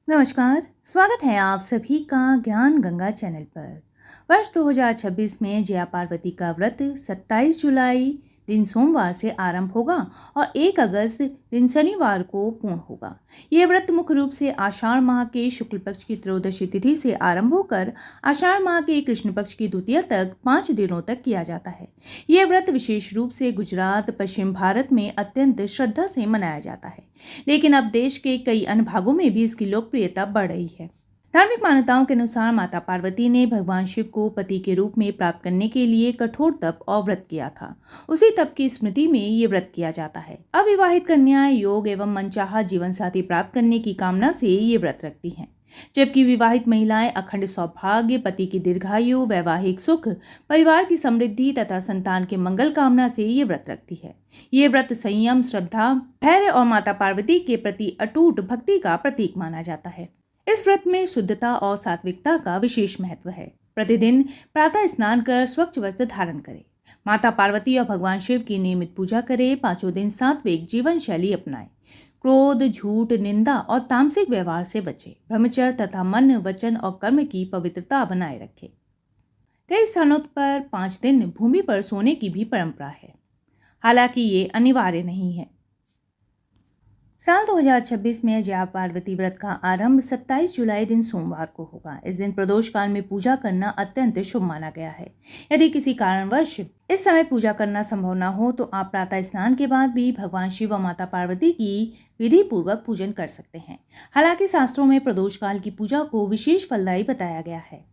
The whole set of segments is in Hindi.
नमस्कार, स्वागत है आप सभी का ज्ञान गंगा चैनल पर। वर्ष 2026 में जया पार्वती का व्रत 27 जुलाई दिन सोमवार से आरंभ होगा और 1 अगस्त दिन शनिवार को पूर्ण होगा। ये व्रत मुख्य रूप से आषाढ़ माह के शुक्ल पक्ष की त्रयोदशी तिथि से आरंभ होकर आषाढ़ माह के कृष्ण पक्ष की द्वितीया तक 5 दिनों तक किया जाता है। ये व्रत विशेष रूप से गुजरात, पश्चिम भारत में अत्यंत श्रद्धा से मनाया जाता है, लेकिन अब देश के कई अन्य भागों में भी इसकी लोकप्रियता बढ़ रही है। धार्मिक मान्यताओं के अनुसार माता पार्वती ने भगवान शिव को पति के रूप में प्राप्त करने के लिए कठोर तप और व्रत किया था। उसी तप की स्मृति में ये व्रत किया जाता है। अविवाहित कन्याएं योग एवं मनचाहा जीवन साथी प्राप्त करने की कामना से ये व्रत रखती हैं, जबकि विवाहित महिलाएं अखंड सौभाग्य, पति की दीर्घायु, वैवाहिक सुख, परिवार की समृद्धि तथा संतान के मंगल कामना से ये व्रत रखती है। ये व्रत संयम, श्रद्धा, धैर्य और माता पार्वती के प्रति अटूट भक्ति का प्रतीक माना जाता है। इस व्रत में शुद्धता और सात्विकता का विशेष महत्व है। प्रतिदिन प्रातः स्नान कर स्वच्छ वस्त्र धारण करें, माता पार्वती और भगवान शिव की नियमित पूजा करें, 5 दिन सात्विक जीवन शैली अपनाएं, क्रोध, झूठ, निंदा और तामसिक व्यवहार से बचें, ब्रह्मचर्य तथा मन, वचन और कर्म की पवित्रता बनाए रखें। कई स्थानों पर 5 दिन भूमि पर सोने की भी परंपरा है, हालांकि ये अनिवार्य नहीं है। साल 2026 में जया पार्वती व्रत का आरंभ 27 जुलाई दिन सोमवार को होगा। इस दिन प्रदोष काल में पूजा करना अत्यंत शुभ माना गया है। यदि किसी कारणवश इस समय पूजा करना संभव न हो तो आप प्रातः स्नान के बाद भी भगवान शिव और माता पार्वती की विधि पूर्वक पूजन कर सकते हैं। हालांकि शास्त्रों में प्रदोष काल की पूजा को विशेष फलदायी बताया गया है।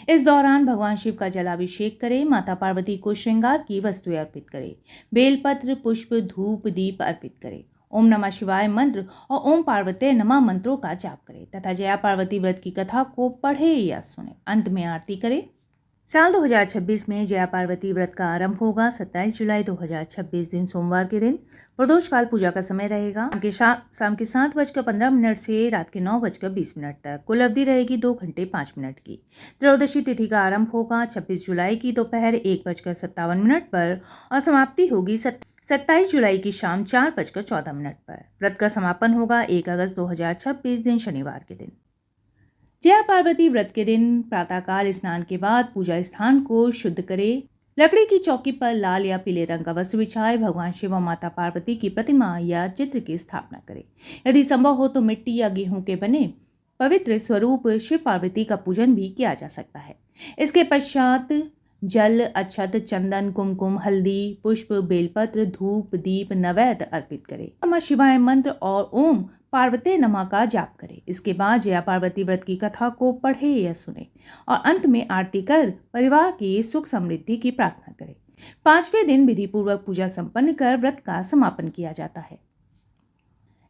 इस दौरान भगवान शिव का जलाभिषेक करें, माता पार्वती को श्रृंगार की वस्तुएं अर्पित करें, बेलपत्र, पुष्प, धूप, दीप अर्पित करें, ओम नमः शिवाय मंत्र और ओम पार्वती नमः मंत्रों का जाप करें तथा जया पार्वती व्रत की कथा को पढ़े या सुने। अंत में आरती करें। साल 2026 में जया पार्वती व्रत का आरंभ होगा 27 जुलाई 2026 दिन सोमवार के दिन। प्रदोष काल पूजा का समय रहेगा शाम के 7:15 से रात के 9:20 तक। कुल अवधि रहेगी 2 घंटे 5 मिनट की। त्रयोदशी तिथि का आरंभ होगा 26 जुलाई की दोपहर 1:57 पर और समाप्ति होगी 27 जुलाई की शाम 4:14 पर। व्रत का समापन होगा 1 अगस्त 2026 दिन शनिवार के दिन। जया पार्वती व्रत के दिन प्रातःकाल स्नान के बाद पूजा स्थान को शुद्ध करें, लकड़ी की चौकी पर लाल या पीले रंग का वस्त्र बिछाए, भगवान शिव और माता पार्वती की प्रतिमा या चित्र की स्थापना करें। यदि संभव हो तो मिट्टी या गेहूं के बने पवित्र स्वरूप शिव पार्वती का पूजन भी किया जा सकता है। इसके पश्चात जल, अक्षत, चंदन, कुमकुम, हल्दी, पुष्प, बेलपत्र, धूप, दीप, नैवेद्य अर्पित करें। नमः शिवाय मंत्र और ओम पार्वती नमः का जाप करें। इसके बाद जया पार्वती व्रत की कथा को पढ़े या सुने और अंत में आरती कर परिवार की सुख समृद्धि की प्रार्थना करें। 5वें दिन विधि पूर्वक पूजा संपन्न कर व्रत का समापन किया जाता है।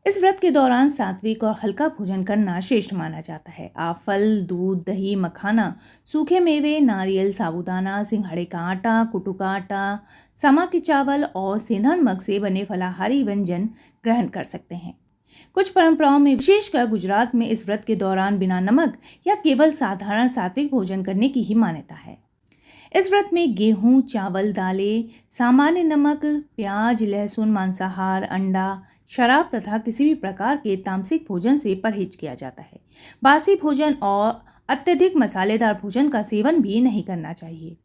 इस व्रत के दौरान सात्विक और हल्का भोजन करना श्रेष्ठ माना जाता है। आप फल, दूध, दही, मखाना, सूखे मेवे, नारियल, साबूदाना, सिंघाड़े का आटा, कुटू का आटा, समा के चावल और सेंधा नमक से बने फलाहारी व्यंजन ग्रहण कर सकते हैं। कुछ परंपराओं में, विशेषकर गुजरात में, इस व्रत के दौरान बिना नमक या केवल साधारण सात्विक भोजन करने की ही मान्यता है। इस व्रत में गेहूं, चावल, दालें, सामान्य नमक, प्याज, लहसुन, मांसाहार, अंडा, शराब तथा किसी भी प्रकार के तामसिक भोजन से परहेज किया जाता है। बासी भोजन और अत्यधिक मसालेदार भोजन का सेवन भी नहीं करना चाहिए।